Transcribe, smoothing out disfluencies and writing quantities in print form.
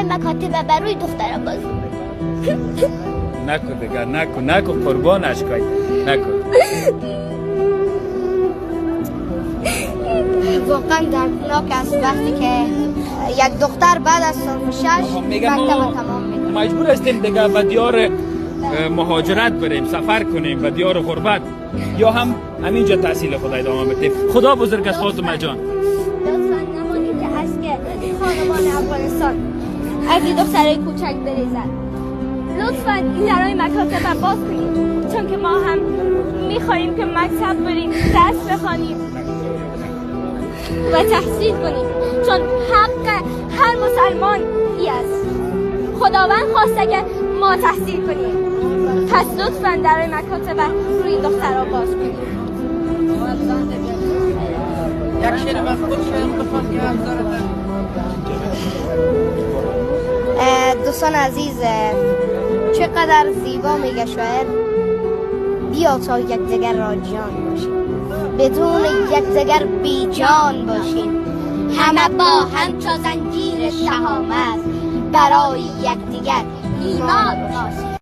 برای مکاتب بر روی دختر باز نکن دیگر، نکن قربانش کن، نکن. واقعا دردناک است وقتی که یک دختر بعد از صنف 6 میگم مکتب ما تمام میکنه. مجبور هستیم دیگه به دیار مهاجرت بریم، سفر کنیم به دیار غربت، یا هم همینجا تحصیل خود ادامه بدیم. خدا بزرگ است فاطمه جان. لطفا نمانید که هست که خانمان افغانستان از این دخترای کوچک بریزن. لطفا این درای مکاتب باز کنید، چون که ما هم میخواییم که مکتب بریم، درس بخوانیم و تحصیل کنیم، چون حق هر مسلمان ای است. خداوند خواسته که ما تحصیل کنیم، پس لطفا درای مکاتب روی این دخترها باز کنیم. یک شعر مخصوص شعر بخوان که دوستان عزیز، چقدر زیبا میگه شاعر، بیا تا یکدیگر را جان باشیم، بدون یکدیگر بی جان باشیم، همه با هم چو زنجیر شهامت برای یکدیگر ایمان باشیم.